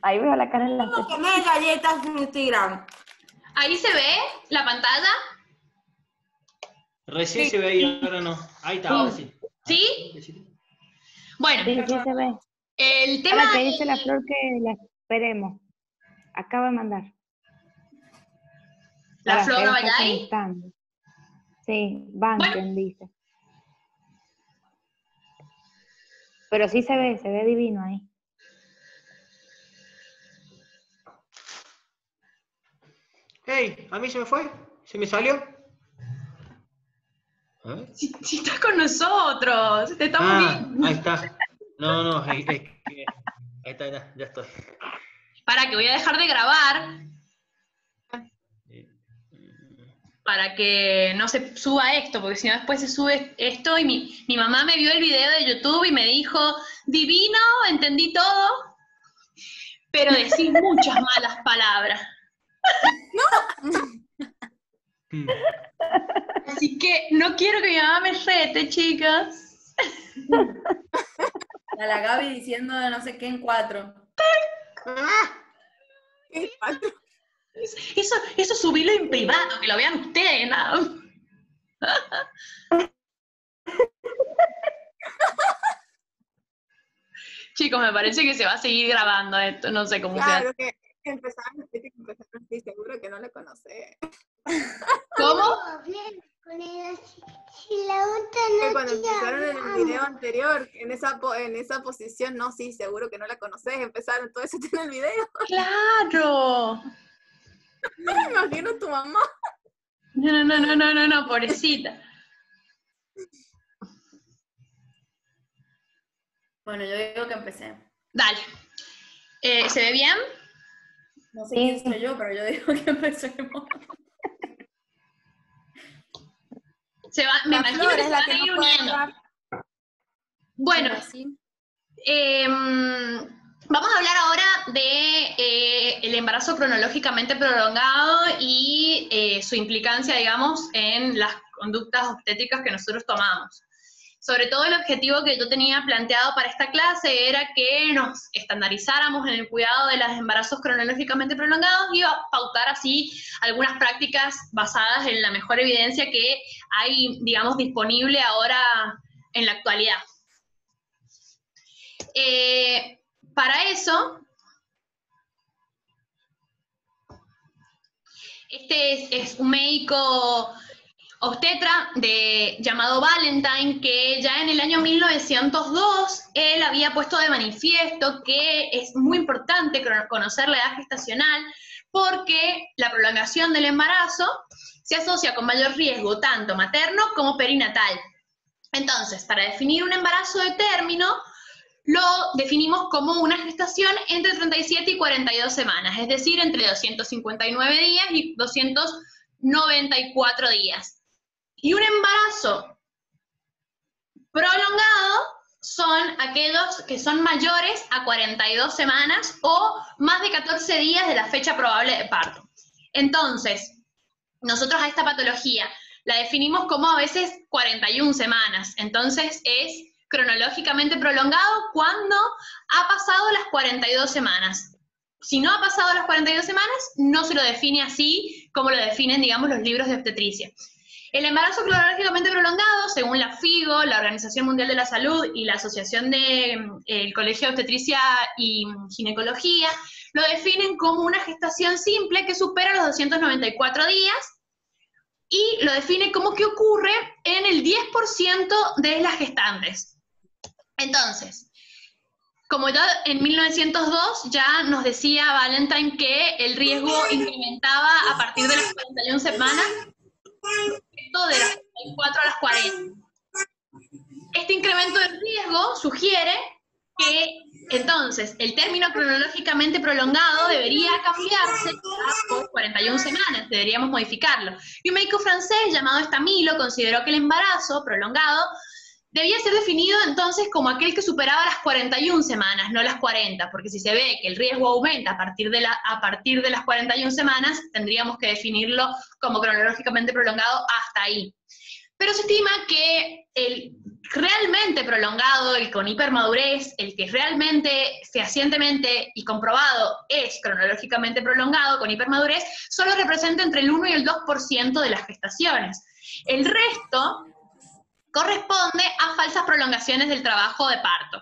Ahí veo la cara en la ¿Cómo comer galletas en Instagram? ¿Ahí se ve la pantalla? Recién se veía, ahora no. Ahí está, ahora sí. ¿Sí? Bueno, Sí, sí se ve. el tema... Ahora te dice la Flor que la esperemos. Acaba de mandar. ¿La Ahora, Flor Flor no está vaya ahí? conectando. Sí, banquen, dice. Pero sí se ve divino ahí. ¡Ey! ¿A mí se me fue? ¿Se me salió? A ver. Si estás con nosotros, te estamos viendo. Ahí está. No, ahí está, ya estoy. Para que voy a dejar de grabar, para que no se suba esto, porque si no después se sube esto y mi mamá me vio el video de YouTube y me dijo, divino, entendí todo, pero decís muchas malas palabras. Así que no quiero que mi mamá me rete, chicas. A la Gaby diciendo de no sé qué en 4. ¿Qué falta? Eso subilo en privado, que lo vean ustedes, ¿no? Chicos, me parece que se va a seguir grabando esto, no sé cómo Claro, sea. que empezaron así, seguro que no le conoce. ¿Cómo? Que cuando empezaron en el video anterior, en esa posición, no, sí, seguro que no la conoces, empezaron todo eso en el video. ¡Claro! No me imagino a tu mamá. No, pobrecita. Bueno, yo digo que empecé. Dale. ¿Se ve bien? No sé quién soy yo, pero yo digo que empecemos. Me imagino que se van a ir uniendo. Bueno, vamos a hablar ahora de el embarazo cronológicamente prolongado y su implicancia, digamos, en las conductas obstétricas que nosotros tomamos. Sobre todo el objetivo que yo tenía planteado para esta clase era que nos estandarizáramos en el cuidado de los embarazos cronológicamente prolongados y pautar así algunas prácticas basadas en la mejor evidencia que hay, digamos, disponible ahora en la actualidad. Para eso, este es un médico obstetra llamado Valentine, que ya en el año 1902 él había puesto de manifiesto que es muy importante conocer la edad gestacional porque la prolongación del embarazo se asocia con mayor riesgo tanto materno como perinatal. Entonces, para definir un embarazo de término, lo definimos como una gestación entre 37 y 42 semanas, es decir, entre 259 días y 294 días. Y un embarazo prolongado son aquellos que son mayores a 42 semanas o más de 14 días de la fecha probable de parto. Entonces, nosotros a esta patología la definimos como a veces 41 semanas. Entonces, es cronológicamente prolongado cuando ha pasado las 42 semanas. Si no ha pasado las 42 semanas, no se lo define así como lo definen, digamos, los libros de obstetricia. El embarazo cronológicamente prolongado, según la FIGO, la Organización Mundial de la Salud y la Asociación del Colegio de Obstetricia y Ginecología, lo definen como una gestación simple que supera los 294 días y lo define como que ocurre en el 10% de las gestantes. Entonces, como ya en 1902 ya nos decía Valentine que el riesgo incrementaba a partir de las 41 semanas, esto de las 34 a las 40. Este incremento de riesgo sugiere que entonces el término cronológicamente prolongado debería cambiarse por 41 semanas, deberíamos modificarlo. Y un médico francés llamado Stamilo consideró que el embarazo prolongado debía ser definido entonces como aquel que superaba las 41 semanas, no las 40, porque si se ve que el riesgo aumenta a partir de las 41 semanas, tendríamos que definirlo como cronológicamente prolongado hasta ahí. Pero se estima que el realmente prolongado, el con hipermadurez, el que realmente, fehacientemente y comprobado es cronológicamente prolongado con hipermadurez, solo representa entre el 1 y el 2% de las gestaciones. El resto corresponde a falsas prolongaciones del trabajo de parto.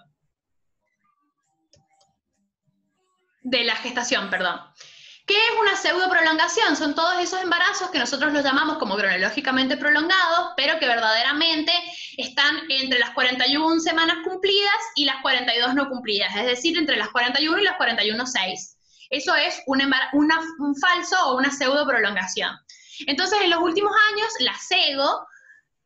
De la gestación, perdón. ¿Qué es una pseudoprolongación? Son todos esos embarazos que nosotros los llamamos como cronológicamente prolongados, pero que verdaderamente están entre las 41 semanas cumplidas y las 42 no cumplidas, es decir, entre las 41 y las 41,6. Eso es un falso o una pseudoprolongación. Entonces, en los últimos años, la SEGO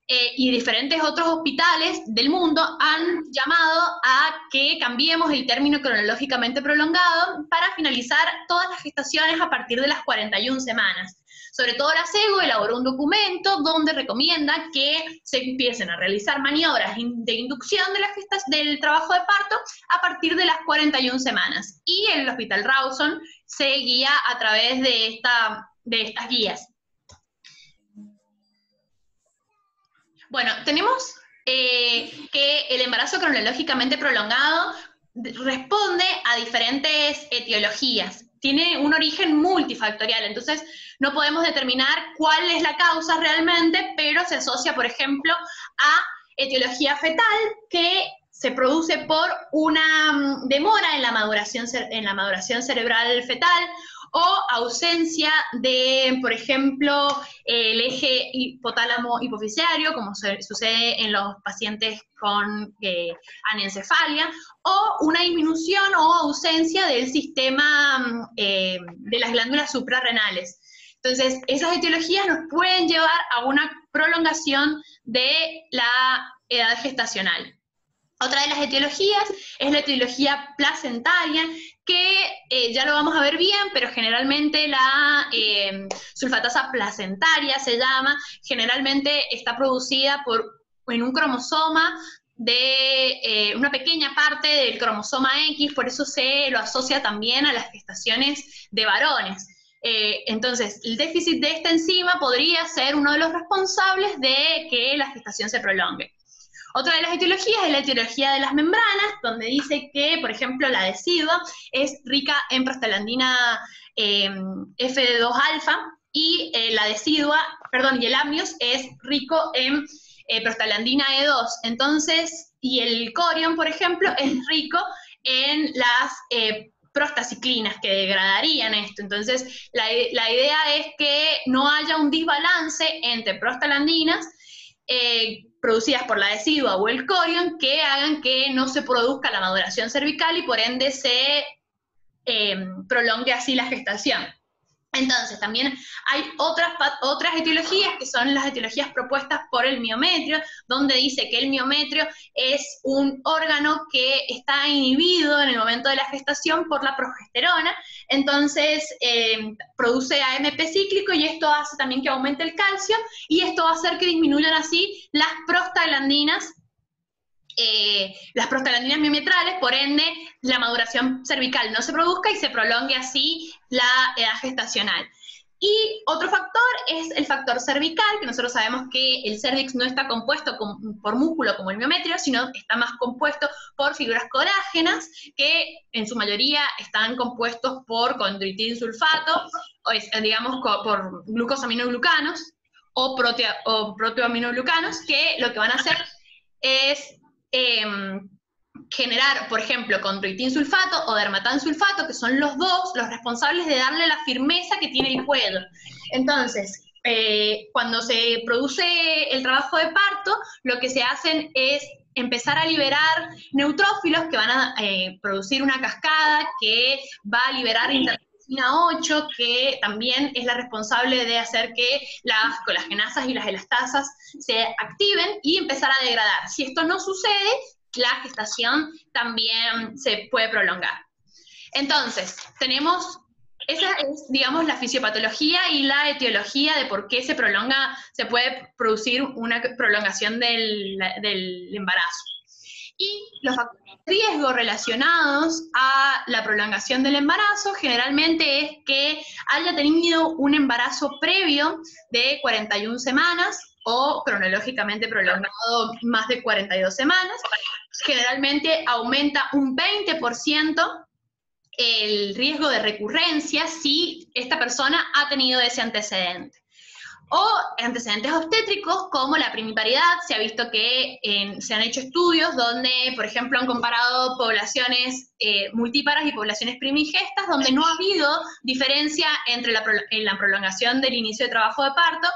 y diferentes otros hospitales del mundo han llamado a que cambiemos el término cronológicamente prolongado para finalizar todas las gestaciones a partir de las 41 semanas. Sobre todo la SEGO elaboró un documento donde recomienda que se empiecen a realizar maniobras de inducción del trabajo de parto a partir de las 41 semanas. Y el Hospital Rawson se guía a través de estas guías. Bueno, tenemos que el embarazo cronológicamente prolongado responde a diferentes etiologías. Tiene un origen multifactorial, entonces no podemos determinar cuál es la causa realmente, pero se asocia, por ejemplo, a etiología fetal que se produce por una demora en la maduración cerebral fetal, o ausencia de, por ejemplo, el eje hipotálamo-hipofisiario, como sucede en los pacientes con anencefalia, o una disminución o ausencia del sistema de las glándulas suprarrenales. Entonces, esas etiologías nos pueden llevar a una prolongación de la edad gestacional. Otra de las etiologías es la etiología placentaria, que ya lo vamos a ver bien, pero generalmente la sulfatasa placentaria se llama, generalmente está producida en un cromosoma de una pequeña parte del cromosoma X, por eso se lo asocia también a las gestaciones de varones. Entonces, el déficit de esta enzima podría ser uno de los responsables de que la gestación se prolongue. Otra de las etiologías es la etiología de las membranas, donde dice que, por ejemplo, la decidua es rica en prostaglandina F2-alfa y y el amnios es rico en prostaglandina E2. Entonces, y el corion, por ejemplo, es rico en las prostaciclinas que degradarían esto. Entonces, la idea es que no haya un desbalance entre prostaglandinas producidas por la decidua o el corion que hagan que no se produzca la maduración cervical y por ende se prolongue así la gestación. Entonces, también hay otras etiologías que son las etiologías propuestas por el miometrio, donde dice que el miometrio es un órgano que está inhibido en el momento de la gestación por la progesterona, entonces produce AMP cíclico y esto hace también que aumente el calcio y esto va a hacer que disminuyan así las prostaglandinas miometrales, por ende la maduración cervical no se produzca y se prolongue así la edad gestacional. Y otro factor es el factor cervical, que nosotros sabemos que el cervix no está compuesto por músculo como el miometrio, sino está más compuesto por fibras colágenas, que en su mayoría están compuestos por condroitinsulfato, digamos por glucosaminoglucanos o proteoaminoglucanos, que lo que van a hacer es generar, por ejemplo, condroitinsulfato o dermatansulfato, que son los dos los responsables de darle la firmeza que tiene el cuello. Entonces, cuando se produce el trabajo de parto, lo que se hacen es empezar a liberar neutrófilos que van a producir una cascada que va a liberar interleucina 8, que también es la responsable de hacer que las colagenasas y las elastasas se activen y empezar a degradar. Si esto no sucede, la gestación también se puede prolongar. Entonces, esa es, digamos, la fisiopatología y la etiología de por qué se puede producir una prolongación del embarazo. Y los factores de riesgo relacionados a la prolongación del embarazo generalmente es que haya tenido un embarazo previo de 41 semanas o cronológicamente prolongado más de 42 semanas. Generalmente aumenta un 20% el riesgo de recurrencia si esta persona ha tenido ese antecedente. O antecedentes obstétricos como la primiparidad. Se ha visto que se han hecho estudios donde, por ejemplo, han comparado poblaciones multíparas y poblaciones primigestas, donde no ha habido diferencia entre la prolongación del inicio de trabajo de parto,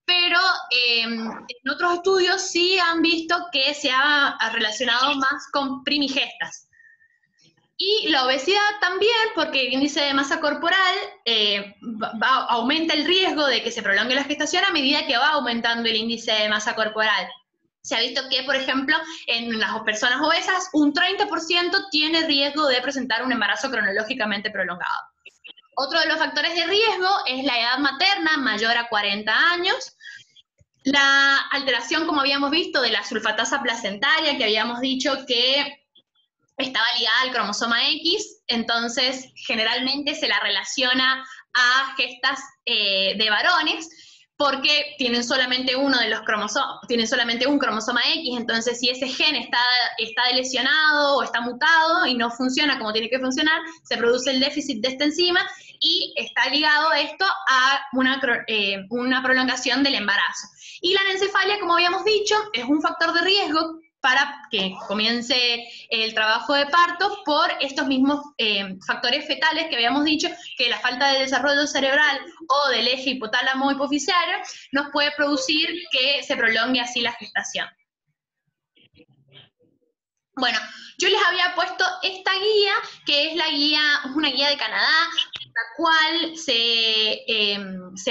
pero en otros estudios sí han visto que se ha relacionado más con primigestas. Y la obesidad también, porque el índice de masa corporal aumenta el riesgo de que se prolongue la gestación a medida que va aumentando el índice de masa corporal. Se ha visto que, por ejemplo, en las personas obesas, un 30% tiene riesgo de presentar un embarazo cronológicamente prolongado. Otro de los factores de riesgo es la edad materna, mayor a 40 años. La alteración, como habíamos visto, de la sulfatasa placentaria, que habíamos dicho que estaba ligada al cromosoma X, entonces generalmente se la relaciona a gestas de varones, porque tienen solamente uno de los cromosomas, tienen solamente un cromosoma X, entonces si ese gen está lesionado o está mutado y no funciona como tiene que funcionar, se produce el déficit de esta enzima y está ligado esto a una prolongación del embarazo. Y la anencefalia, como habíamos dicho, es un factor de riesgo para que comience el trabajo de parto por estos mismos factores fetales que habíamos dicho, que la falta de desarrollo cerebral o del eje hipotálamo hipoficiario nos puede producir que se prolongue así la gestación. Bueno, yo les había puesto esta guía, que es una guía de Canadá, la cual se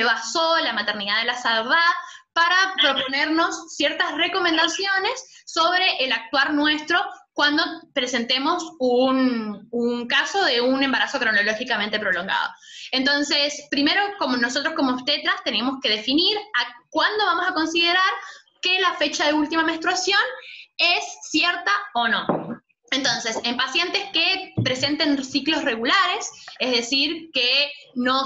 basó la maternidad de la Sardá para proponernos ciertas recomendaciones sobre el actuar nuestro cuando presentemos un caso de un embarazo cronológicamente prolongado. Entonces, primero, como nosotros como obstetras tenemos que definir a cuándo vamos a considerar que la fecha de última menstruación es cierta o no. Entonces, en pacientes que presenten ciclos regulares, es decir, que no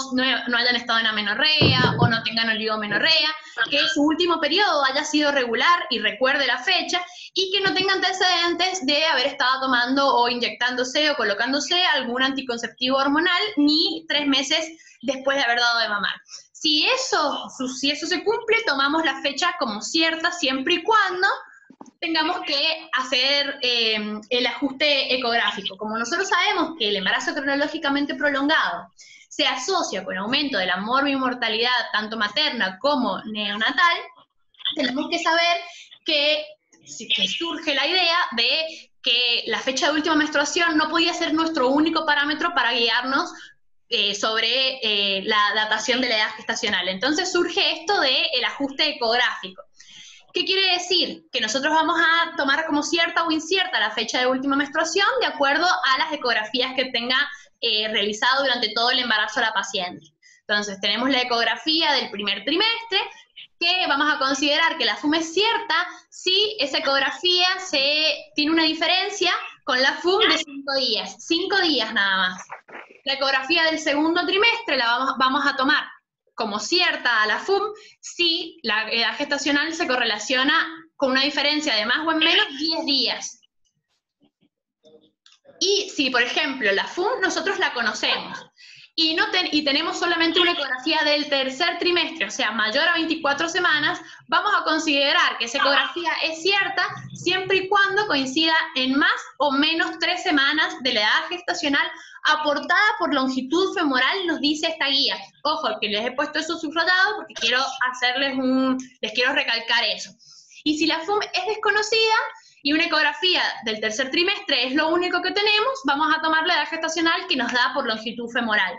hayan estado en amenorrea o no tengan oligomenorrea, que su último periodo haya sido regular y recuerde la fecha, y que no tengan antecedentes de haber estado tomando o inyectándose o colocándose algún anticonceptivo hormonal ni 3 meses después de haber dado de mamar. Si eso se cumple, tomamos la fecha como cierta siempre y cuando tengamos que hacer el ajuste ecográfico. Como nosotros sabemos que el embarazo cronológicamente prolongado se asocia con aumento de la morbimortalidad tanto materna como neonatal, tenemos que saber que surge la idea de que la fecha de última menstruación no podía ser nuestro único parámetro para guiarnos sobre la datación de la edad gestacional. Entonces surge esto del ajuste ecográfico. ¿Qué quiere decir? Que nosotros vamos a tomar como cierta o incierta la fecha de última menstruación de acuerdo a las ecografías que tenga realizado durante todo el embarazo la paciente. Entonces tenemos la ecografía del primer trimestre, que vamos a considerar que la FUM es cierta si esa ecografía tiene una diferencia con la FUM de 5 días. 5 días nada más. La ecografía del segundo trimestre la vamos a tomar como cierta a la FUM si la edad gestacional se correlaciona con una diferencia de más o en menos 10 días. Y si, por ejemplo, la FUM nosotros la conocemos y tenemos solamente una ecografía del tercer trimestre, o sea, mayor a 24 semanas, vamos a considerar que esa ecografía es cierta siempre y cuando coincida en más o menos 3 semanas de la edad gestacional aportada por longitud femoral, nos dice esta guía. Ojo, que les he puesto eso subrayado porque les quiero recalcar eso. Y si la FUM es desconocida y una ecografía del tercer trimestre es lo único que tenemos, vamos a tomar la edad gestacional que nos da por longitud femoral.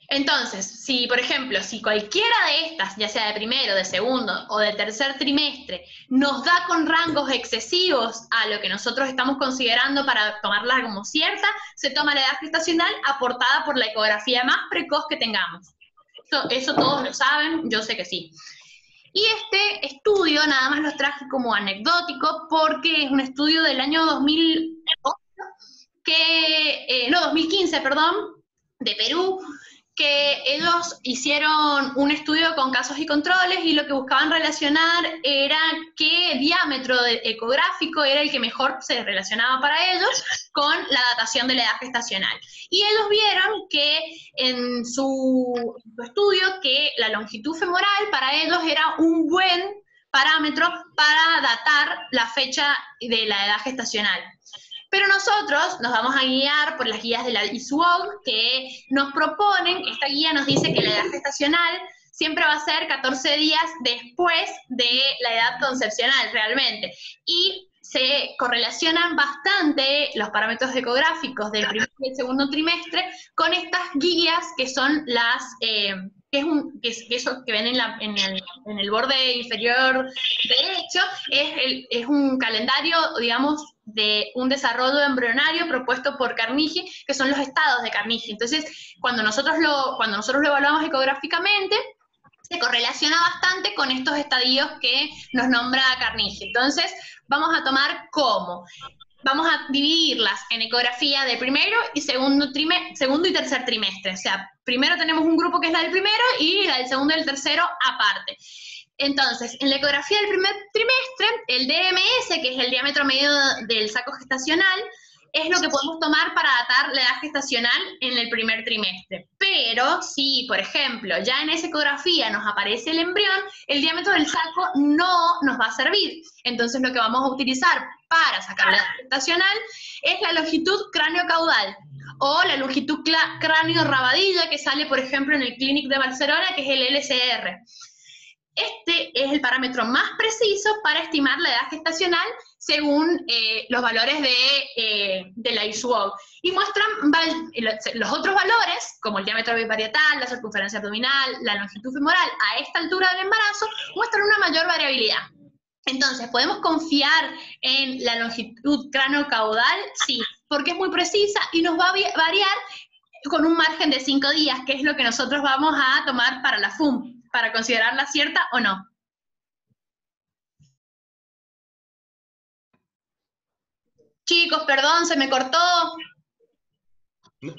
Entonces, si por ejemplo, si cualquiera de estas, ya sea de primero, de segundo o de tercer trimestre, nos da con rangos excesivos a lo que nosotros estamos considerando para tomarla como cierta, se toma la edad gestacional aportada por la ecografía más precoz que tengamos. Eso todos lo saben, yo sé que sí. Y este estudio nada más los traje como anecdótico porque es un estudio del año 2015, de Perú, que ellos hicieron un estudio con casos y controles y lo que buscaban relacionar era qué diámetro ecográfico era el que mejor se relacionaba para ellos con la datación de la edad gestacional. Y ellos vieron que en su estudio que la longitud femoral para ellos era un buen parámetro para datar la fecha de la edad gestacional. Pero nosotros nos vamos a guiar por las guías de la ISUOG que nos proponen, esta guía nos dice que la edad gestacional siempre va a ser 14 días después de la edad concepcional realmente. Y se correlacionan bastante los parámetros ecográficos del primer y el segundo trimestre con estas guías que son las... eso que ven en el borde inferior derecho, es un calendario, digamos, de un desarrollo embrionario propuesto por Carnegie, que son los estados de Carnegie. Entonces, cuando nosotros lo evaluamos ecográficamente, se correlaciona bastante con estos estadios que nos nombra Carnegie. Entonces, vamos a tomar cómo. Vamos a dividirlas en ecografía de primero y segundo y tercer trimestre. O sea, primero tenemos un grupo que es la del primero y la del segundo y el tercero aparte. Entonces, en la ecografía del primer trimestre, el DMS, que es el diámetro medio del saco gestacional, es lo que podemos tomar para datar la edad gestacional en el primer trimestre. Pero si, por ejemplo, ya en esa ecografía nos aparece el embrión, el diámetro del saco no nos va a servir. Entonces, lo que vamos a utilizar para sacar la edad gestacional es la longitud cráneo-caudal o la longitud cráneo-rabadilla que sale, por ejemplo, en el Clínic de Barcelona, que es el LCR. Este es el parámetro más preciso para estimar la edad gestacional según los valores de la ISUOG. Y muestran los otros valores, como el diámetro biparietal, la circunferencia abdominal, la longitud femoral, a esta altura del embarazo, muestran una mayor variabilidad. Entonces, ¿podemos confiar en la longitud cráneo-caudal? Sí, porque es muy precisa y nos va a variar con un margen de 5 días, que es lo que nosotros vamos a tomar para la FUM, para considerarla cierta o no. Chicos, perdón, se me cortó.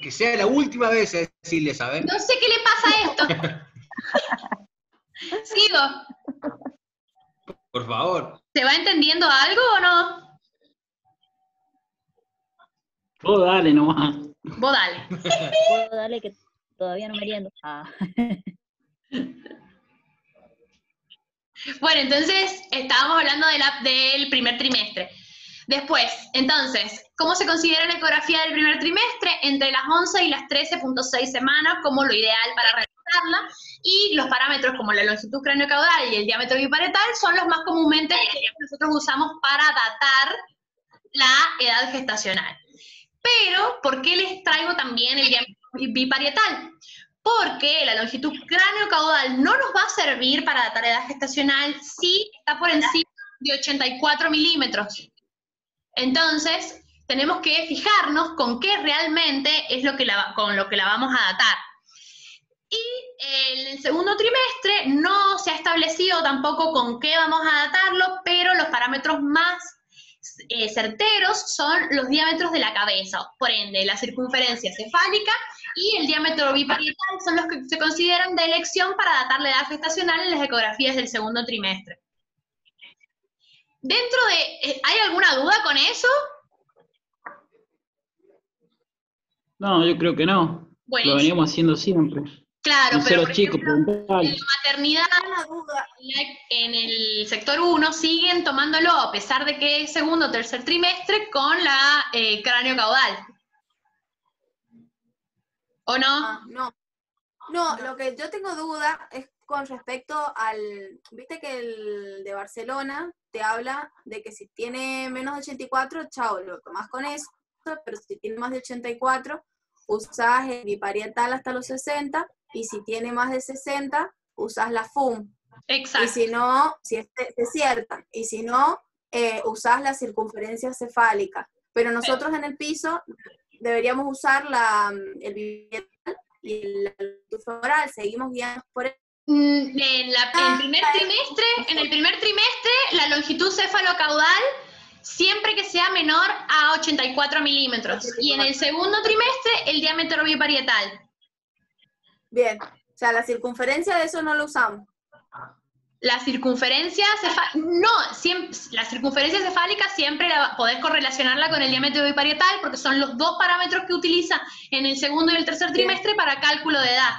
Que sea la última vez, decirle, ¿sabes? No sé qué le pasa a esto. Sigo. Por favor. ¿Se va entendiendo algo o no? Vos dale nomás. Vos dale. Puedo darle que todavía no meriendo. Ah. Bueno, entonces estábamos hablando del primer trimestre. Después, entonces, ¿cómo se considera la ecografía del primer trimestre? Entre las 11 y las 13.6 semanas, como lo ideal para realizarla, y los parámetros como la longitud cráneo-caudal y el diámetro biparietal son los más comúnmente que nosotros usamos para datar la edad gestacional. Pero, ¿por qué les traigo también el diámetro biparietal? Porque la longitud cráneo-caudal no nos va a servir para datar edad gestacional si está por encima de 84 milímetros. Entonces, tenemos que fijarnos con qué realmente es con lo que la vamos a datar. Y en el segundo trimestre no se ha establecido tampoco con qué vamos a datarlo, pero los parámetros más certeros son los diámetros de la cabeza. Por ende, la circunferencia cefálica y el diámetro biparietal son los que se consideran de elección para datar la edad gestacional en las ecografías del segundo trimestre. ¿Hay alguna duda con eso? No, yo creo que no. Buenísimo. Lo veníamos haciendo siempre. Claro, pero los chicos, preguntar. en la maternidad, en el sector 1, siguen tomándolo, a pesar de que es segundo o tercer trimestre, con la cráneo caudal. ¿O no? Ah, no, lo que yo tengo duda es con respecto al, viste que el de Barcelona te habla de que si tiene menos de 84, chao, lo tomás con eso, pero si tiene más de 84, usás el biparietal hasta los 60, y si tiene más de 60, usás la FUM. Exacto. Y si no, si es cierta, y si no, usás la circunferencia cefálica. Pero nosotros en el piso deberíamos usar el biparietal y la longitud femoral, seguimos guiando por eso. En el primer trimestre, la longitud cefalocaudal, siempre que sea menor a 84 milímetros. Y en el segundo trimestre, el diámetro biparietal. Bien. O sea, la circunferencia de eso no lo usamos. La circunferencia cefálica, no, la circunferencia cefálica siempre podés correlacionarla con el diámetro biparietal porque son los dos parámetros que utiliza en el segundo y el tercer trimestre para cálculo de edad.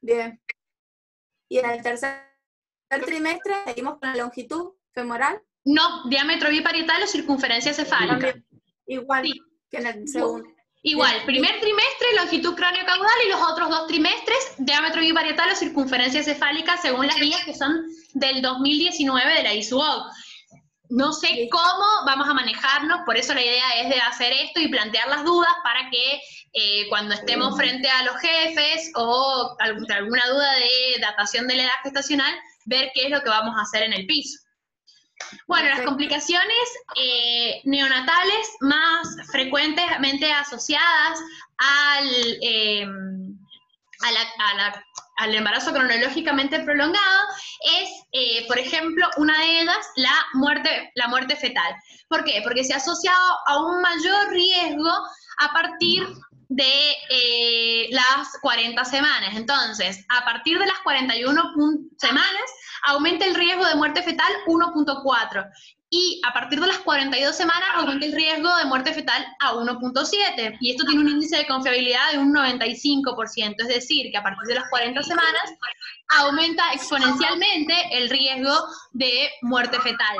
Bien. Y en el tercer trimestre seguimos con la longitud femoral. No, diámetro biparietal o circunferencia cefálica. También, igual Sí. que en el segundo. Igual, Bien. primer trimestre, longitud craneocaudal, y los otros 2 trimestres, diámetro biparietal o circunferencia cefálica, según las guías que son del 2019 de la ISUOC. No sé Listo. cómo vamos a manejarnos, por eso la idea es de hacer esto y plantear las dudas para que cuando estemos frente a los jefes o alguna duda de datación de la edad gestacional, ver qué es lo que vamos a hacer en el piso. Bueno, las Perfecto. complicaciones neonatales más frecuentemente asociadas al embarazo cronológicamente prolongado es, por ejemplo, una de ellas, la muerte fetal. ¿Por qué? Porque se ha asociado a un mayor riesgo a partir de las 40 semanas. Entonces, a partir de las 41 semanas, aumenta el riesgo de muerte fetal 1.4. Y a partir de las 42 semanas aumenta el riesgo de muerte fetal a 1.7. Y esto tiene un índice de confiabilidad de un 95%. Es decir, que a partir de las 40 semanas aumenta exponencialmente el riesgo de muerte fetal.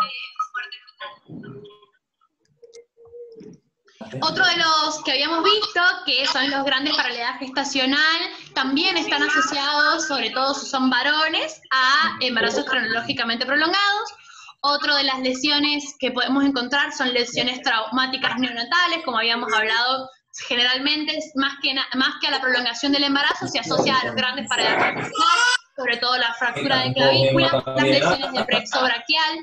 Otro de los que habíamos visto, que son los grandes para la edad gestacional, también están asociados, sobre todo si son varones, a embarazos cronológicamente prolongados. Otro de las lesiones que podemos encontrar son lesiones traumáticas neonatales, como habíamos hablado, generalmente más que a la prolongación del embarazo, se asocia a los grandes para edad gestacional, sobre todo la fractura de clavícula, las lesiones de plexo braquial.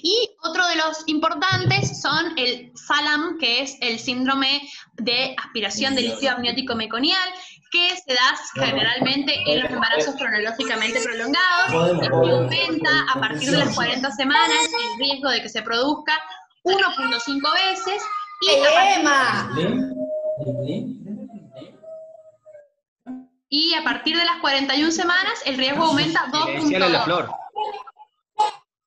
Y otro de los importantes son el FALAM, que es el síndrome de aspiración de líquido amniótico meconial, que se da generalmente en los embarazos cronológicamente prolongados, y aumenta a partir de las 40 semanas el riesgo de que se produzca 1.5 veces, y a partir de las 41 semanas el riesgo aumenta 2.2.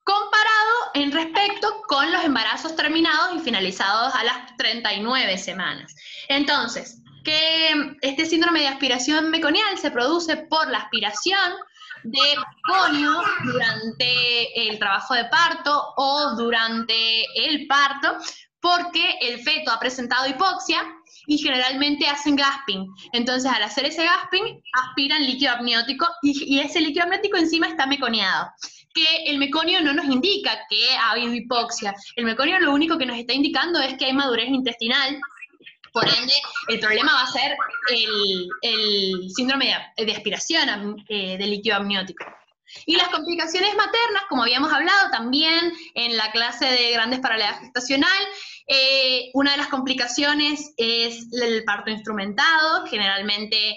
Comparado en respecto con los embarazos terminados y finalizados a las 39 semanas. Entonces, que este síndrome de aspiración meconial se produce por la aspiración de meconio durante el trabajo de parto o durante el parto, porque el feto ha presentado hipoxia y generalmente hacen gasping. Entonces, al hacer ese gasping, aspiran líquido amniótico y ese líquido amniótico encima está meconiado. Que el meconio no nos indica que ha habido hipoxia. El meconio lo único que nos está indicando es que hay madurez intestinal. Por ende, el problema va a ser el síndrome de aspiración de líquido amniótico. Y las complicaciones maternas, como habíamos hablado también en la clase de grandes para la edad gestacional, una de las complicaciones es el parto instrumentado. Generalmente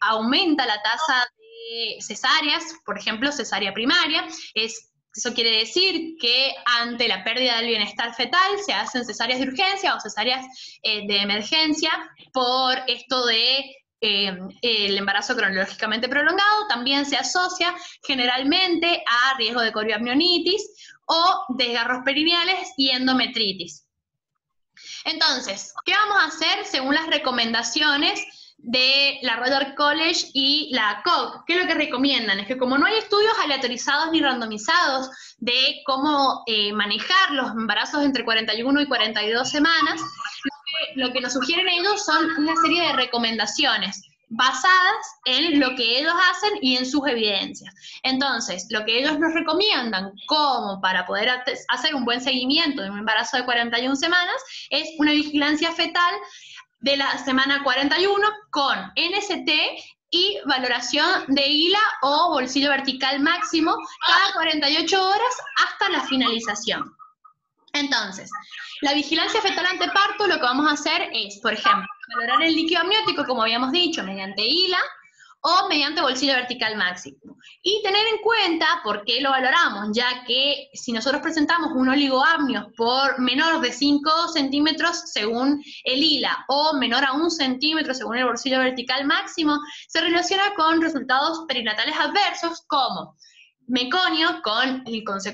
aumenta la tasa de cesáreas, por ejemplo, cesárea primaria. Eso quiere decir que ante la pérdida del bienestar fetal se hacen cesáreas de urgencia o cesáreas de emergencia por esto de el embarazo cronológicamente prolongado. También se asocia generalmente a riesgo de corioamnionitis o desgarros perineales y endometritis. Entonces, ¿qué vamos a hacer según las recomendaciones de la Royal College y la COG? ¿Qué es lo que recomiendan? Es que como no hay estudios aleatorizados ni randomizados de cómo manejar los embarazos entre 41 y 42 semanas, lo que nos sugieren ellos son una serie de recomendaciones basadas en lo que ellos hacen y en sus evidencias. Entonces, lo que ellos nos recomiendan como para poder hacer un buen seguimiento de un embarazo de 41 semanas es una vigilancia fetal de la semana 41 con NST y valoración de ILA o bolsillo vertical máximo cada 48 horas hasta la finalización. Entonces, la vigilancia fetal ante parto, lo que vamos a hacer es, por ejemplo, valorar el líquido amniótico, como habíamos dicho, mediante ILA, o mediante bolsillo vertical máximo. Y tener en cuenta por qué lo valoramos, ya que si nosotros presentamos un oligoamnios por menor de 5 centímetros según el ILA, o menor a 1 centímetro según el bolsillo vertical máximo, se relaciona con resultados perinatales adversos como meconio con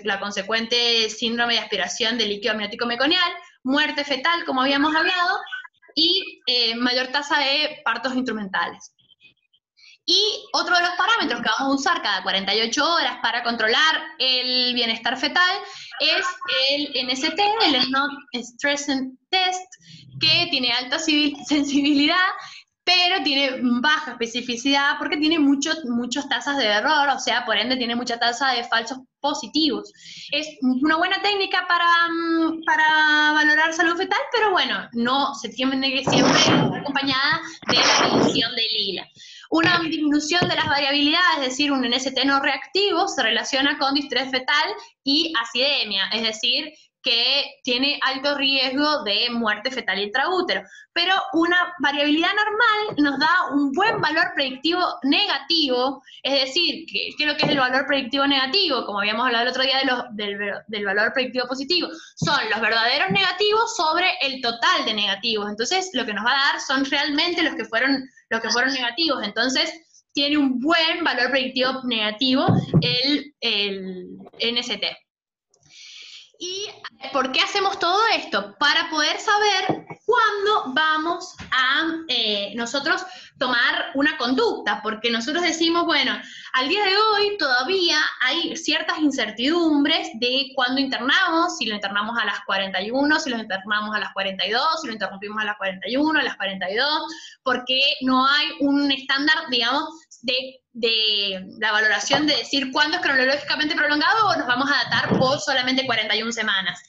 la consecuente síndrome de aspiración del líquido amniótico meconial, muerte fetal, como habíamos hablado, y mayor tasa de partos instrumentales. Y otro de los parámetros que vamos a usar cada 48 horas para controlar el bienestar fetal es el NST, el Non-Stress Test, que tiene alta sensibilidad, pero tiene baja especificidad porque tiene muchas tasas de error, o sea, por ende tiene mucha tasa de falsos positivos. Es una buena técnica para valorar salud fetal, pero bueno, no se tiene que siempre estar acompañada de la medición del ILA. Una disminución de las variabilidades, es decir, un NST no reactivo, se relaciona con distrés fetal y acidemia, es decir, que tiene alto riesgo de muerte fetal intraútero. Pero una variabilidad normal nos da un buen valor predictivo negativo, es decir, ¿qué es lo que es el valor predictivo negativo? Como habíamos hablado el otro día del valor predictivo positivo, son los verdaderos negativos sobre el total de negativos. Entonces, lo que nos va a dar son realmente los que fueron negativos. Entonces, tiene un buen valor predictivo negativo el NST. ¿Y por qué hacemos todo esto? Para poder saber cuándo vamos a nosotros tomar una conducta, porque nosotros decimos, bueno, al día de hoy todavía hay ciertas incertidumbres de cuándo internamos, si lo internamos a las 41, si lo internamos a las 42, si lo interrumpimos a las 41, a las 42, porque no hay un estándar, digamos, de la valoración de decir cuándo es cronológicamente prolongado o nos vamos a datar por solamente 41 semanas.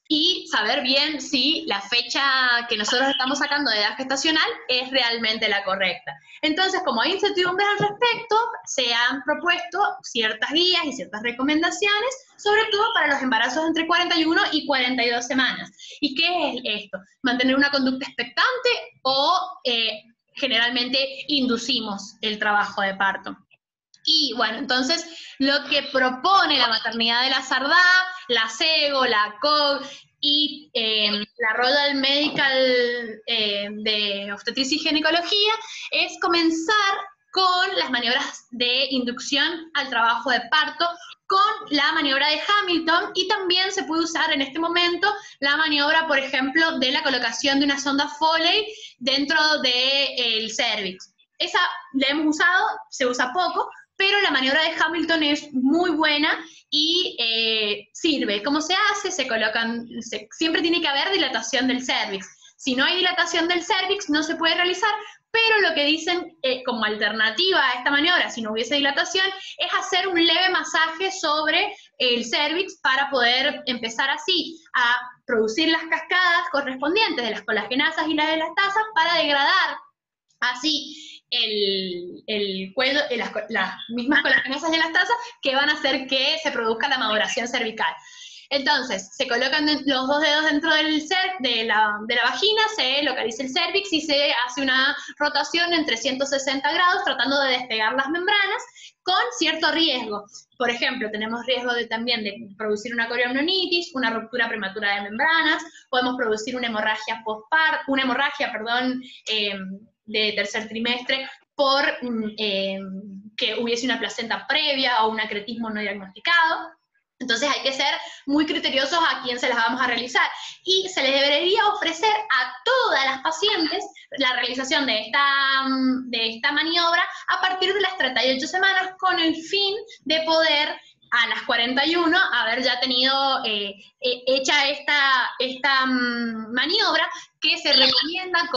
Y saber bien si la fecha que nosotros estamos sacando de edad gestacional es realmente la correcta. Entonces, como hay incertidumbres al respecto, se han propuesto ciertas guías y ciertas recomendaciones, sobre todo para los embarazos entre 41 y 42 semanas. ¿Y qué es esto? Mantener una conducta expectante o generalmente inducimos el trabajo de parto. Y bueno, entonces lo que propone la maternidad de la Sardá, la CEGO, la COG y la Royal Medical de Obstetricia y Ginecología es comenzar con las maniobras de inducción al trabajo de parto, con la maniobra de Hamilton, y también se puede usar en este momento la maniobra, por ejemplo, de la colocación de una sonda Foley dentro del cervix. Esa la hemos usado, se usa poco, pero la maniobra de Hamilton es muy buena y sirve. ¿Cómo se hace? Siempre tiene que haber dilatación del cervix. Si no hay dilatación del cervix, no se puede realizar, pero lo que dicen como alternativa a esta maniobra, si no hubiese dilatación, es hacer un leve masaje sobre el cervix para poder empezar así a producir las cascadas correspondientes de las colagenasas y las elastasas para degradar así el cuello, las mismas colagenasas y elastasas que van a hacer que se produzca la maduración cervical. Entonces, se colocan los dos dedos dentro de la vagina, se localiza el cervix y se hace una rotación en 360 grados tratando de despegar las membranas con cierto riesgo. Por ejemplo, tenemos riesgo también de producir una coriamnionitis, una ruptura prematura de membranas, podemos producir una hemorragia de tercer trimestre por que hubiese una placenta previa o un acretismo no diagnosticado. Entonces hay que ser muy criteriosos a quién se las vamos a realizar. Y se les debería ofrecer a todas las pacientes la realización de esta maniobra a partir de las 38 semanas con el fin de poder a las 41 haber ya tenido hecha esta maniobra que se recomienda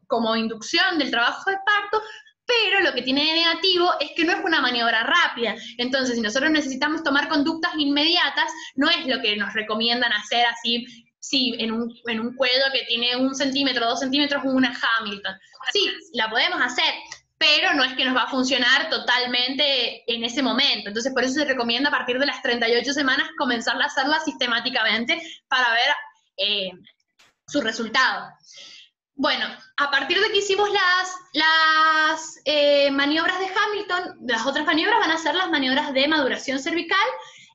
como inducción del trabajo de parto. Pero lo que tiene de negativo es que no es una maniobra rápida. Entonces, si nosotros necesitamos tomar conductas inmediatas, no es lo que nos recomiendan hacer así, sí, en un cuello que tiene 1 centímetro, 2 centímetros, una Hamilton. Sí, la podemos hacer, pero no es que nos va a funcionar totalmente en ese momento. Entonces, por eso se recomienda a partir de las 38 semanas comenzar a hacerla sistemáticamente para ver su resultado. Bueno, a partir de que hicimos las maniobras de Hamilton, las otras maniobras van a ser las maniobras de maduración cervical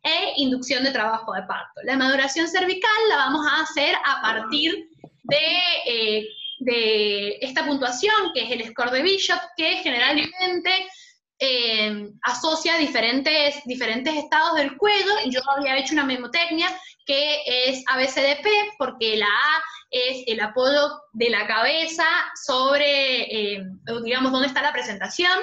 e inducción de trabajo de parto. La maduración cervical la vamos a hacer a partir de esta puntuación, que es el score de Bishop, que generalmente asocia diferentes estados del cuello. Yo había hecho una memotecnia que es ABCDP, porque la A es el apoyo de la cabeza sobre, digamos, dónde está la presentación,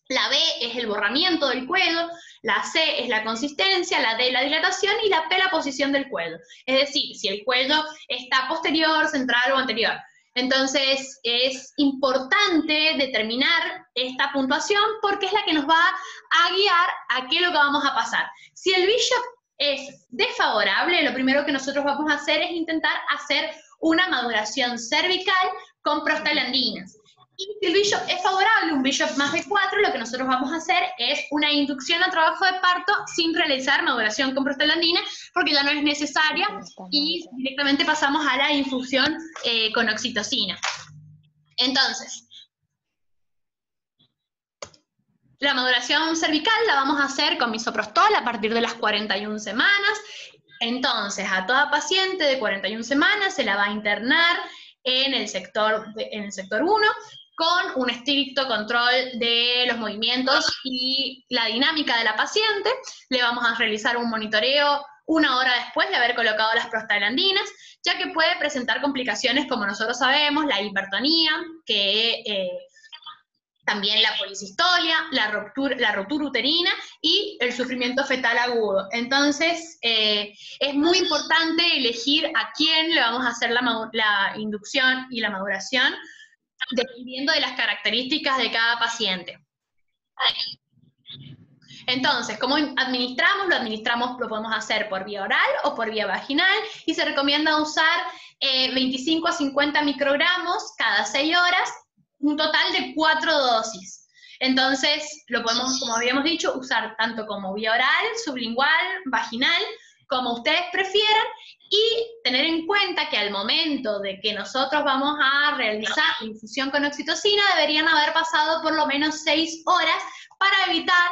la B es el borramiento del cuello, la C es la consistencia, la D la dilatación y la P la posición del cuello. Es decir, si el cuello está posterior, central o anterior. Entonces, es importante determinar esta puntuación porque es la que nos va a guiar a qué es lo que vamos a pasar. Si el Bishop es desfavorable, lo primero que nosotros vamos a hacer es intentar hacer una maduración cervical con prostaglandinas. Y si el Bishop es favorable, un Bishop más de 4, lo que nosotros vamos a hacer es una inducción al trabajo de parto sin realizar maduración con prostaglandina, porque ya no es necesaria, y directamente pasamos a la infusión con oxitocina. Entonces, la maduración cervical la vamos a hacer con misoprostol a partir de las 41 semanas. Entonces, a toda paciente de 41 semanas se la va a internar en el sector 1, con un estricto control de los movimientos y la dinámica de la paciente. Le vamos a realizar un monitoreo 1 hora después de haber colocado las prostaglandinas, ya que puede presentar complicaciones, como nosotros sabemos, la hipertonía, también la policistolia, la ruptura uterina y el sufrimiento fetal agudo. Entonces, es muy importante elegir a quién le vamos a hacer la inducción y la maduración, dependiendo de las características de cada paciente. Entonces, ¿cómo administramos? Lo podemos hacer por vía oral o por vía vaginal, y se recomienda usar 25 a 50 microgramos cada 6 horas, un total de 4 dosis. Entonces, lo podemos, como habíamos dicho, usar tanto como vía oral, sublingual, vaginal, como ustedes prefieran, y tener en cuenta que al momento de que nosotros vamos a realizar la infusión con oxitocina, deberían haber pasado por lo menos 6 horas para evitar,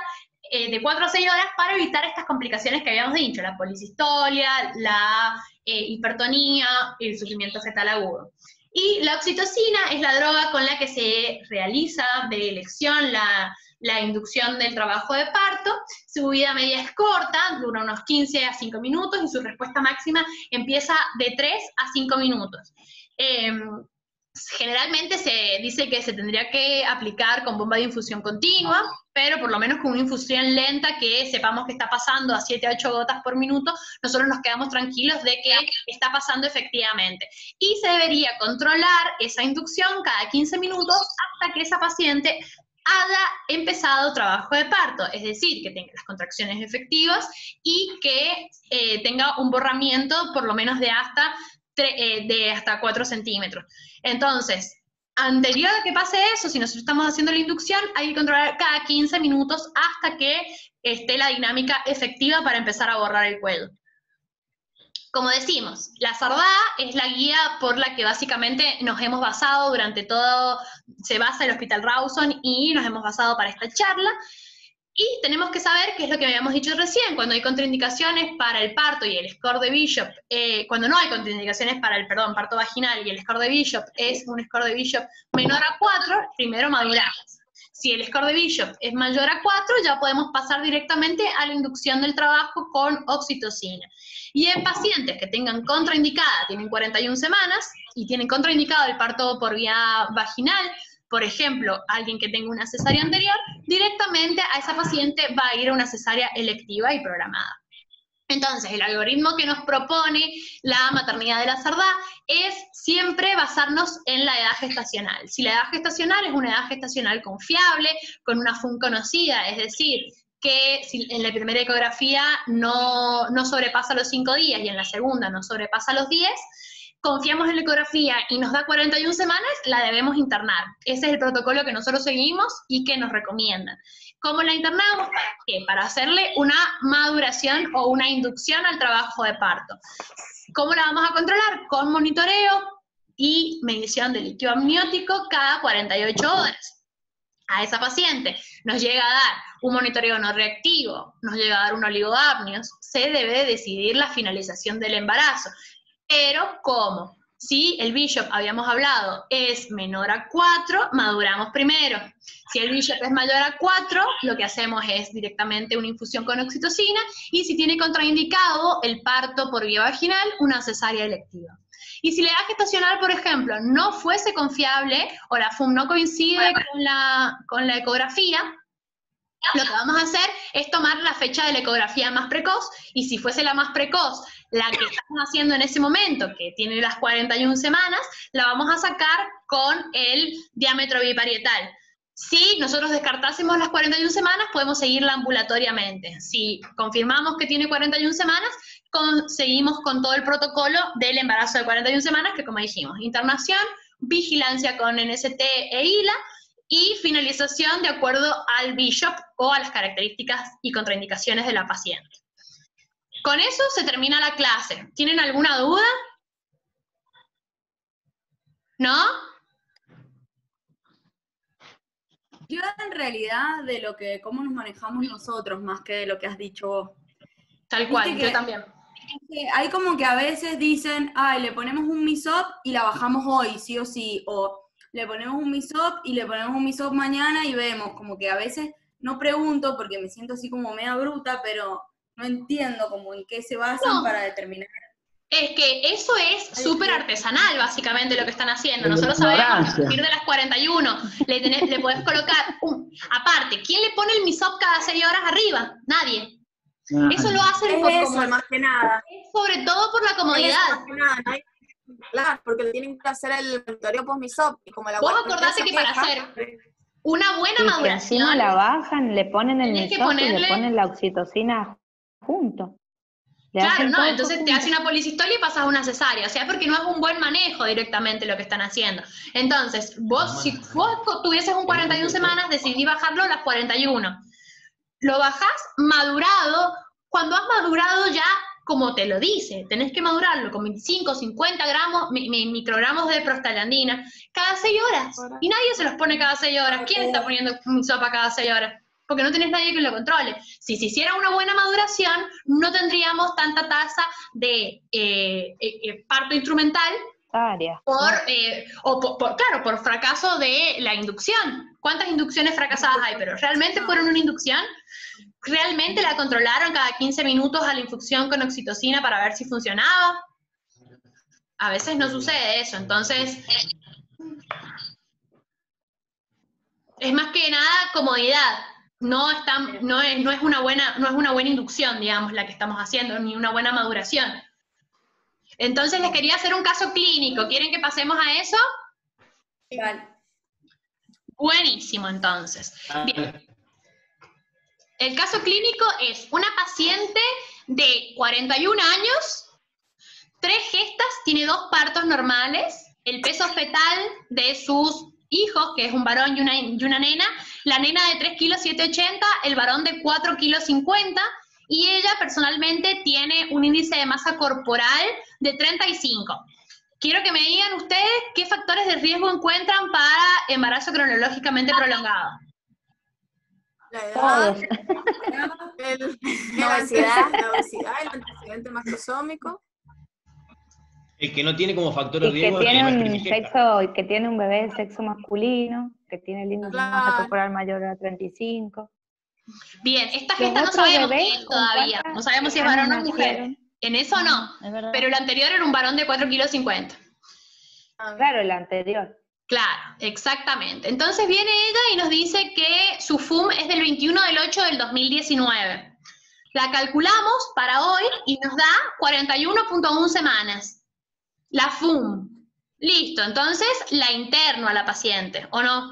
de 4 a 6 horas, para evitar estas complicaciones que habíamos dicho, la policistolia, la hipertonía y el sufrimiento fetal agudo. Y la oxitocina es la droga con la que se realiza de elección la inducción del trabajo de parto. Su vida media es corta, dura unos 15 a 5 minutos, y su respuesta máxima empieza de 3 a 5 minutos. Generalmente se dice que se tendría que aplicar con bomba de infusión continua, pero por lo menos con una infusión lenta, que sepamos que está pasando a 7 a 8 gotas por minuto, nosotros nos quedamos tranquilos de que está pasando efectivamente. Y se debería controlar esa inducción cada 15 minutos hasta que esa paciente haya empezado trabajo de parto, es decir, que tenga las contracciones efectivas y que tenga un borramiento por lo menos de hasta 4 centímetros. Entonces, anterior a que pase eso, si nosotros estamos haciendo la inducción, hay que controlar cada 15 minutos hasta que esté la dinámica efectiva para empezar a borrar el cuello. Como decimos, la SARDA es la guía por la que básicamente nos hemos basado durante todo, se basa el Hospital Rawson, y nos hemos basado para esta charla. Y tenemos que saber qué es lo que habíamos dicho recién, cuando hay contraindicaciones para el parto y el score de Bishop, cuando no hay contraindicaciones para el, parto vaginal, y el score de Bishop es un score de Bishop menor a 4, primero maduramos. Si el score de Bishop es mayor a 4, ya podemos pasar directamente a la inducción del trabajo con oxitocina. Y en pacientes que tengan contraindicada, tienen 41 semanas, y tienen contraindicado el parto por vía vaginal, por ejemplo, alguien que tenga una cesárea anterior, directamente a esa paciente va a ir a una cesárea electiva y programada. Entonces, el algoritmo que nos propone la maternidad de la SARDA es siempre basarnos en la edad gestacional. Si la edad gestacional es una edad gestacional confiable, con una FUN conocida, es decir, que si en la primera ecografía no sobrepasa los 5 días y en la segunda no sobrepasa los 10, confiamos en la ecografía y nos da 41 semanas, la debemos internar. Ese es el protocolo que nosotros seguimos y que nos recomiendan. ¿Cómo la internamos? ¿Para qué? Para hacerle una maduración o una inducción al trabajo de parto. ¿Cómo la vamos a controlar? Con monitoreo y medición del líquido amniótico cada 48 horas. A esa paciente nos llega a dar un monitoreo no reactivo, nos llega a dar un oligoapnios, se debe decidir la finalización del embarazo. Pero, ¿cómo? Si el Bishop, habíamos hablado, es menor a 4, maduramos primero. Si el Bishop es mayor a 4, lo que hacemos es directamente una infusión con oxitocina, y si tiene contraindicado el parto por vía vaginal, una cesárea electiva. Y si la edad gestacional, por ejemplo, no fuese confiable, o la FUM no coincide con la ecografía, lo que vamos a hacer es tomar la fecha de la ecografía más precoz, y si fuese la más precoz, la que estamos haciendo en ese momento, que tiene las 41 semanas, la vamos a sacar con el diámetro biparietal. Si nosotros descartásemos las 41 semanas, podemos seguirla ambulatoriamente. Si confirmamos que tiene 41 semanas, seguimos con todo el protocolo del embarazo de 41 semanas, que como dijimos, internación, vigilancia con NST e ILA, y finalización de acuerdo al Bishop o a las características y contraindicaciones de la paciente. Con eso se termina la clase. ¿Tienen alguna duda? ¿No? Yo en realidad de cómo nos manejamos nosotros, más que de lo que has dicho vos. Tal cual, Viste que- yo también. Hay como que a veces dicen, ay, le ponemos un MISOP y la bajamos hoy, sí o sí, o le ponemos un MISOP y le ponemos un MISOP mañana y vemos, como que a veces no pregunto porque me siento así como media bruta, pero no entiendo como en qué se basan No. para determinar. Es que eso es súper artesanal, básicamente, lo que están haciendo. Nosotros sabemos que a Ignorancia. partir de las 41 le podés colocar aparte, ¿quién le pone el MISOP cada 6 horas arriba? Nadie. Ah, Eso lo hacen por Es eso, más que nada. sobre todo por la Es comodidad. eso, más que nada, ¿no? Claro, porque tienen que hacer el monitoreo post-MISOP. Y como la Vos guardia acordate se que para queja, hacer una buena Y que maduración, encima la bajan, le ponen el tenés que MISOP y ponerle- le ponen la oxitocina junto. Le claro, hacen no, todo entonces te junto. hace una policistolia y pasas a una cesárea, o sea, porque no es un buen manejo directamente lo que están haciendo. Entonces, vos, si vos tuvieses un 41 semanas, decidí bajarlo a las 41. Lo bajás madurado, cuando has madurado ya, como te lo dice, tenés que madurarlo con 25, 50 gramos, microgramos de prostaglandina cada 6 horas. Y nadie se los pone cada 6 horas. ¿Quién está poniendo un sopa cada 6 horas? Porque no tenés nadie que lo controle. Si se hiciera una buena maduración, no tendríamos tanta tasa de parto instrumental Área. por fracaso de la inducción. ¿Cuántas inducciones fracasadas hay? Pero ¿realmente fueron una inducción? ¿Realmente la controlaron cada 15 minutos a la infusión con oxitocina para ver si funcionaba? A veces no sucede eso, entonces es más que nada comodidad. No es una buena inducción, digamos, la que estamos haciendo, ni una buena maduración. Entonces les quería hacer un caso clínico. ¿Quieren que pasemos a eso? Vale. Buenísimo, entonces. Bien. El caso clínico es una paciente de 41 años, 3 gestas, tiene 2 partos normales, el peso fetal de sus hijos, que es un varón y una nena, la nena de 3 kilos 780, el varón de 4 kilos 50, y ella personalmente tiene un índice de masa corporal de 35. Quiero que me digan ustedes qué factores de riesgo encuentran para embarazo cronológicamente prolongado. La edad, Todos. la obesidad, el antecedente macrosómico. El que no tiene como factor de Y que riesgo es tiene no es un primigesta. sexo, y que tiene un bebé de sexo masculino, que tiene el índice de masa Claro. corporal mayor a 35. Bien, esta Los gesta no otros sabemos qué bebés, es ¿con todavía, cuántas no sabemos si es semanas varón o mujer. nacieron? En eso no, Es verdad. pero el anterior era un varón de 4 kilos 50. Claro, el anterior. Claro, exactamente. Entonces viene ella y nos dice que su FUM es del 21 del 8 del 2019. La calculamos para hoy y nos da 41.1 semanas. La FUM. Listo, entonces la interno a la paciente, ¿o no?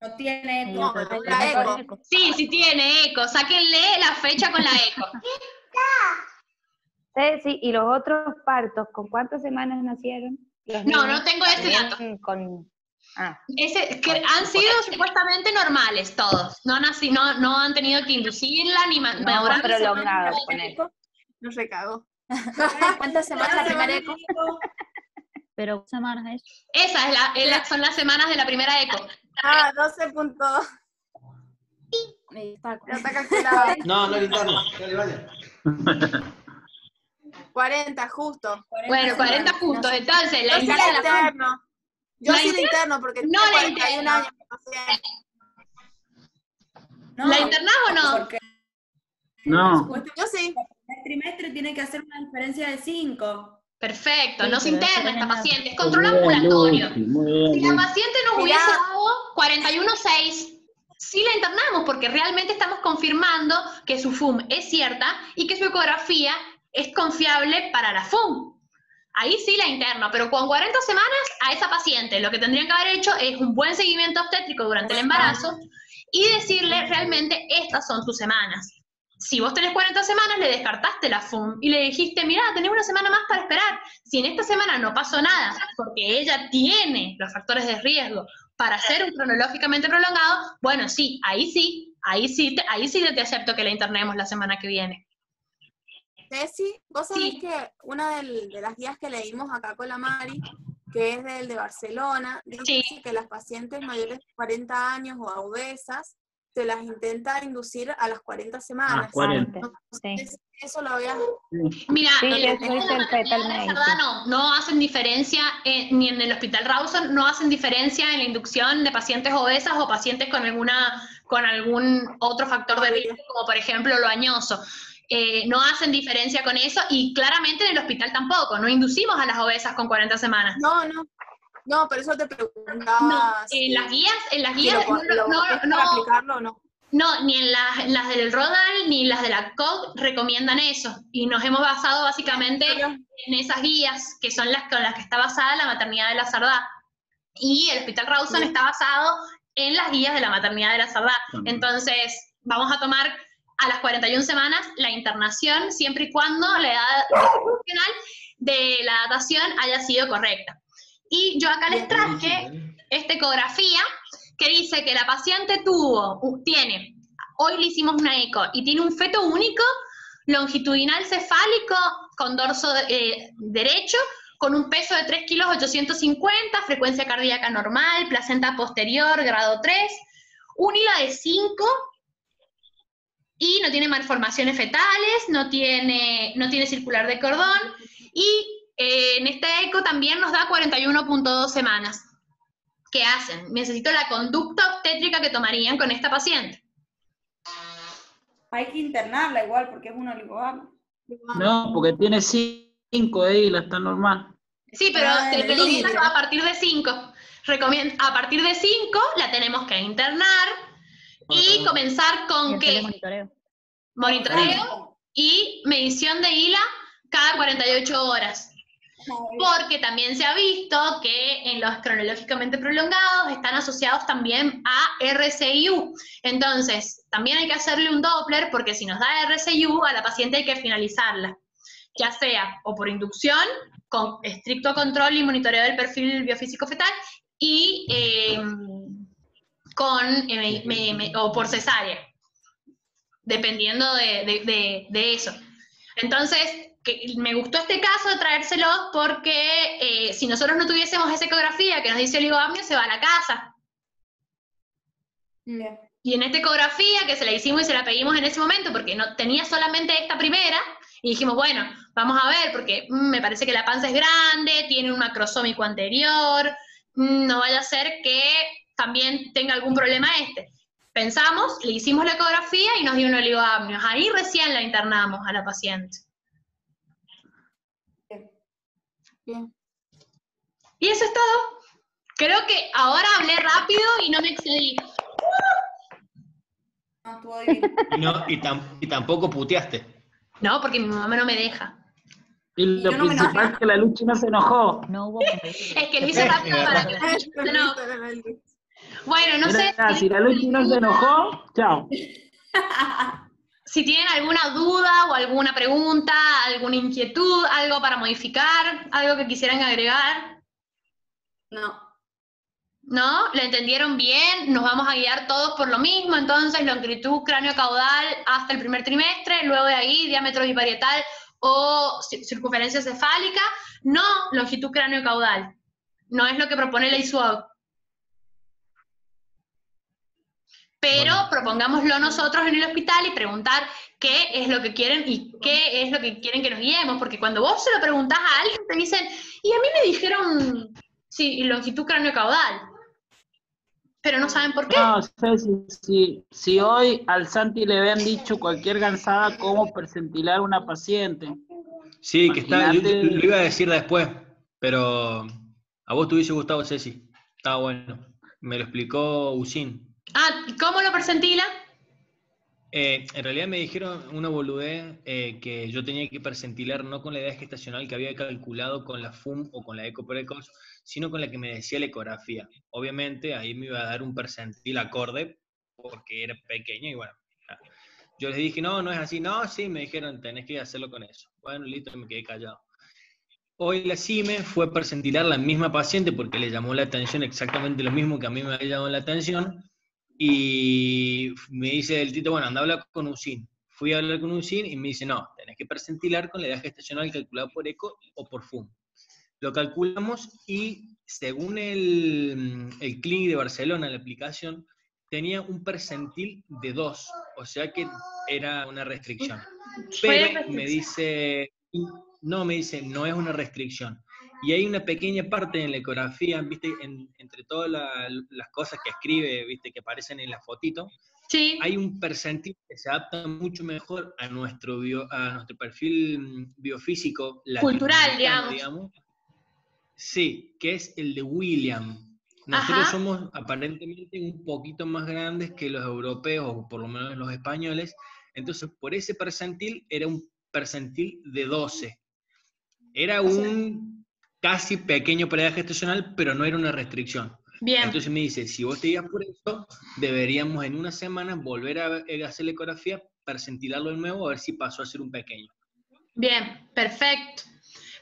No tiene Sí, eco. No, pero la tiene eco. eco. Sí, sí tiene eco. Sáquenle la fecha con la eco. Sí, y los otros partos, ¿con cuántas semanas nacieron? Los No, niños no tengo ese también dato. Ah, Han sido supuestamente normales todos. No han tenido que inducirla ni no madurar. prolongados con él. No se cagó. ¿Cuántas semanas la primera eco? Pero semanas es. Son las semanas de la primera eco. 12.2. Está Ya está calculado. No, no linterna. Dale, vale. 40, justo. Bueno, 40 puntos. Entonces, Yo sí la interno. Yo sí la interno porque No tengo la 41 interno. años. paciente. No, ¿La internás o no? porque No. Yo sí. el trimestre tiene que hacer una diferencia de 5. Perfecto, Sí, no se pero interna eso esta es la- paciente, es control Muy bien, ambulatorio. Luchi, muy bien, Si la Luchi. paciente nos Mirá. hubiese dado 41,6, sí la internamos porque realmente estamos confirmando que su FUM es cierta y que su ecografía es confiable para la FUM. Ahí sí la interno, pero con 40 semanas a esa paciente lo que tendrían que haber hecho es un buen seguimiento obstétrico durante el embarazo y decirle realmente estas son tus semanas. Si vos tenés 40 semanas, le descartaste la FUM y le dijiste, mirá, tenés una semana más para esperar. Si en esta semana no pasó nada, porque ella tiene los factores de riesgo para hacer un cronológicamente prolongado, bueno, sí te acepto que la internemos la semana que viene. Ceci, vos sabés Sí. que una de las guías que leímos acá con la Mari, que es del de Barcelona, dice Sí. que las pacientes mayores de 40 años o obesas se las intenta inducir a las 40 semanas. 40. No sé Sí. si eso lo habías... Mira, Sí, en eso dice el fetal medicine. no hacen diferencia, ni en el Hospital Rawson, no hacen diferencia en la inducción de pacientes obesas o pacientes con algún otro factor de riesgo, como por ejemplo lo añoso. No hacen diferencia con eso y claramente en el hospital tampoco, no inducimos a las obesas con 40 semanas. No, por eso te preguntaba En las guías, si lo aplicarlo o no. No, ni en las del Rodal ni las de la COG recomiendan eso. Y nos hemos basado básicamente en esas guías, que son las con las que está basada la maternidad de la Sardá. Y el Hospital Rawson está basado en las guías de la maternidad de la Sardá. Entonces, vamos a tomar a las 41 semanas la internación, siempre y cuando la edad funcional de la datación haya sido correcta. Y yo acá les traje esta ecografía que dice que la paciente tiene, hoy le hicimos una eco, y tiene un feto único, longitudinal cefálico, con dorso derecho, con un peso de 3 kilos 850, frecuencia cardíaca normal, placenta posterior, grado 3, un hilo de 5, y no tiene malformaciones fetales, no tiene circular de cordón, y en esta eco también nos da 41.2 semanas. ¿Qué hacen? Necesito la conducta obstétrica que tomarían con esta paciente. Hay que internarla igual porque es un oligogamio. No, porque tiene 5 de hila, está normal. Sí, pero Ah, te el recomiendo límite. a partir de 5. A partir de 5 la tenemos que internar y comenzar Y con hacerle ¿qué? monitoreo. Monitoreo y medición de hila cada 48 horas. Porque también se ha visto que en los cronológicamente prolongados están asociados también a RCIU. Entonces, también hay que hacerle un Doppler porque si nos da RCIU, a la paciente hay que finalizarla, ya sea o por inducción, con estricto control y monitoreo del perfil biofísico fetal, y o por cesárea, dependiendo de eso. Entonces, me gustó este caso traérselo porque si nosotros no tuviésemos esa ecografía que nos dice oligogamio, se va a la casa. Bien. Y en esta ecografía que se la hicimos y se la pedimos en ese momento, porque no tenía solamente esta primera, y dijimos, bueno, vamos a ver, porque me parece que la panza es grande, tiene un macrosómico anterior, no vaya a ser que también tenga algún problema Pensamos, le hicimos la ecografía y nos dio un oligoamnio. Ahí recién la internamos a la paciente. Bien. Y eso es todo. Creo que ahora hablé rápido y no me excedí. No, estuvo divino. Y tampoco puteaste. No, porque mi mamá no me deja. Y lo yo no me principal enojé. es que la Luchi no se enojó. No hubo conversación. Es que lo hice rápido para que no. Bueno, no sé Mirá, si la Luchi no se enojó, chao. si tienen alguna duda o alguna pregunta, alguna inquietud, algo para modificar, algo que quisieran agregar. No. ¿No? ¿La entendieron bien? Nos vamos a guiar todos por lo mismo, entonces longitud cráneo-caudal hasta el primer trimestre, luego de ahí diámetro biparietal o circunferencia cefálica, no longitud cráneo-caudal. No es lo que propone la ISUAB. Pero Bueno. propongámoslo nosotros en el hospital y preguntar qué es lo que quieren y qué es lo que quieren que nos guiemos, porque cuando vos se lo preguntás a alguien te dicen, y a mí me dijeron sí, longitud cráneo-caudal, pero no saben por qué. No, si hoy al Santi le habían dicho cualquier gansada, cómo percentilar una paciente. Sí, que está, yo Imagínate. lo iba a decir después, pero a vos te hubiese gustado, Ceci. Estaba bueno. Me lo explicó Usin. Ah, ¿cómo lo percentila? En realidad me dijeron una boludez que yo tenía que percentilar no con la edad gestacional que había calculado con la FUM o con la eco precoz, sino con la que me decía la ecografía. Obviamente ahí me iba a dar un percentil acorde porque era pequeño y bueno. Yo les dije, no, no es así. No, sí, me dijeron, tenés que hacerlo con eso. Bueno, listo, me quedé callado. Hoy la CIME fue percentilar la misma paciente porque le llamó la atención exactamente lo mismo que a mí me había llamado la atención. Y me dice el Tito, bueno, anda a hablar con Usin. Fui a hablar con Usin y me dice, no, tenés que percentilar con la edad gestacional calculada por ECO o por FUM. Lo calculamos y según el Clinic de Barcelona, la aplicación, tenía un percentil de 2, o sea que era una restricción. Pero me dice, no es una restricción. Y hay una pequeña parte en la ecografía, ¿viste? Entre todas las cosas que escribe, ¿viste? Que aparecen en la fotito, Sí. hay un percentil que se adapta mucho mejor a nuestro perfil biofísico Cultural, latinoamericano, digamos. Sí, que es el de William. Nosotros somos aparentemente un poquito más grandes que los europeos, o por lo menos los españoles, entonces por ese percentil era un percentil de 12. Era un casi pequeño para edad gestacional, pero no era una restricción. Bien. Entonces me dice, si vos te ibas por eso, deberíamos en una semana volver a hacer la ecografía, percentilarlo de nuevo, a ver si pasó a ser un pequeño. Bien, perfecto.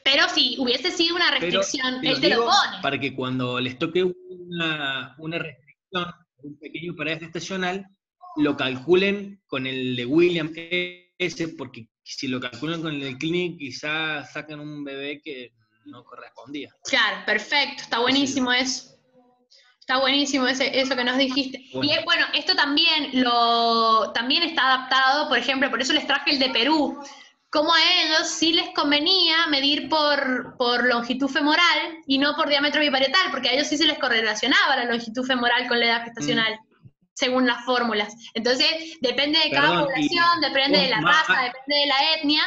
Pero si hubiese sido una restricción, él te lo pone. Para que cuando les toque una restricción, un pequeño para edad gestacional, lo calculen con el de William ese, porque si lo calculan con el del Clinic, quizás sacan un bebé que no correspondía. Claro, perfecto, está buenísimo eso. Está buenísimo eso que nos dijiste. Bueno. Y bueno, esto también también está adaptado, por ejemplo, por eso les traje el de Perú. Como a ellos sí les convenía medir por longitud femoral y no por diámetro biparietal, porque a ellos sí se les correlacionaba la longitud femoral con la edad gestacional, según las fórmulas. Entonces, depende de cada población, depende de la raza, depende de la etnia,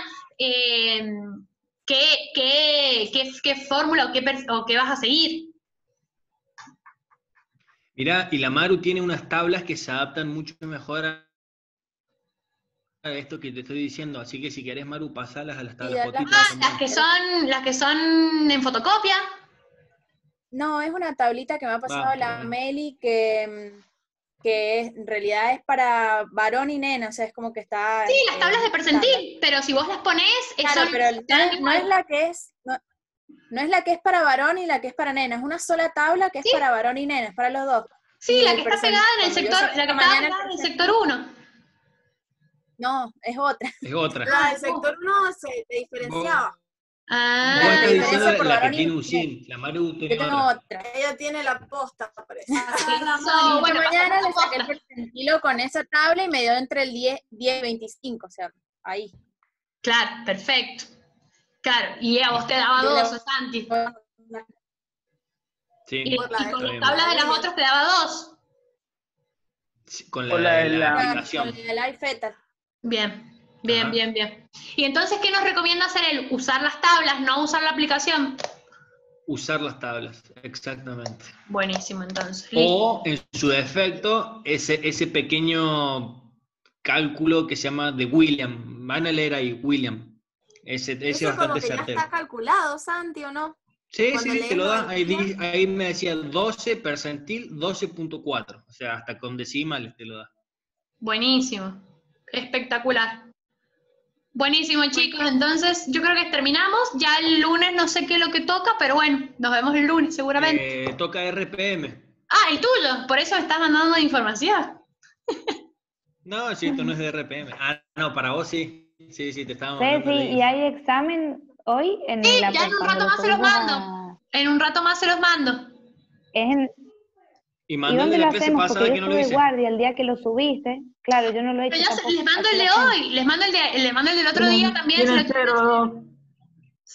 qué fórmula o qué vas a seguir. Mirá, y la Maru tiene unas tablas que se adaptan mucho mejor a esto que te estoy diciendo, así que si querés, Maru, pasalas a las tablas fotitos. Las que son en fotocopia. No, es una tablita que me ha pasado la Meli que en realidad es para varón y nena, o sea, es como que está... Sí, las tablas de percentil, pero si vos las ponés... Claro, pero no es la que es... No es la que es para varón y la que es para nena, es una sola tabla que es para varón y nena, es para los dos. Sí, la que está pegada en el sector, la que está pegada en el sector 1. No, es otra. Es otra. La del sector 1 se diferenciaba. Vos estás diciendo la que tiene Usin, la Maru tiene otra. Ella tiene la posta, parece. Bueno, mañana le saqué el percentilo con esa tabla y me dio entre el 10 y 25, o sea, ahí. Claro, perfecto. Claro, y a vos te daba 2, Santi. Sí, y con las tablas de las otras te daba 2. Sí, con la de la aplicación. Con la iFeta. Bien. Y entonces, ¿qué nos recomienda hacer él? Usar las tablas, no usar la aplicación. Usar las tablas, exactamente. Buenísimo, entonces. O, en su defecto, ese pequeño cálculo que se llama de William. Van a leer ahí, William. Ese es bastante como que certero. ¿Ya está calculado, Santi, o no? Sí, te lo da. Ahí me decía 12 percentil, 12.4. O sea, hasta con decimales te lo da. Buenísimo. Espectacular. Buenísimo, chicos. Entonces, yo creo que terminamos. Ya el lunes no sé qué es lo que toca, pero bueno, nos vemos el lunes seguramente. Toca RPM. Ah, el tuyo. Por eso me estás mandando información. No, si esto no es de RPM. Ah, no, para vos sí. Sí, te estábamos Ceci, mandando el link. ¿y hay examen hoy? En Sí, la ya en un cuando rato lo más se los subimos mando. En un rato más se los mando. ¿Y Y mandó el dónde de lo la clase hacemos? Porque pasada yo que no lo estuve hice. guardia el día que lo subiste. Claro, yo no lo he Pero hecho ya tampoco. les mando Así el lo de hacemos. hoy, les mando el del otro día también. Tienen 0,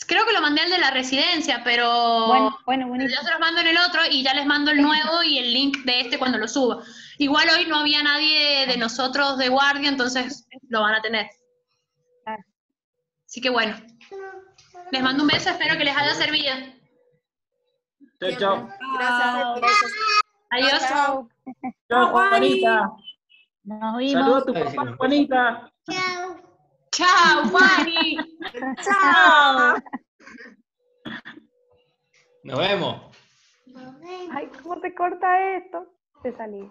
Creo que lo mandé al de la residencia, pero Bueno, yo buenísimo. se los mando en el otro y ya les mando el nuevo y el link de este cuando lo suba. Igual hoy no había nadie de nosotros de guardia, entonces lo van a tener. Claro. Así que bueno, les mando un beso, espero que les haya servido. Chau, Siempre. chau. Gracias, Ceci. Adiós. Chao. Chau, Juanita. Nos vimos. Saludos a tu Ay, papá, sí. Juanita. Chao, Juani. Chao. Nos vemos. Ay, ¿cómo te corta esto? Te salí.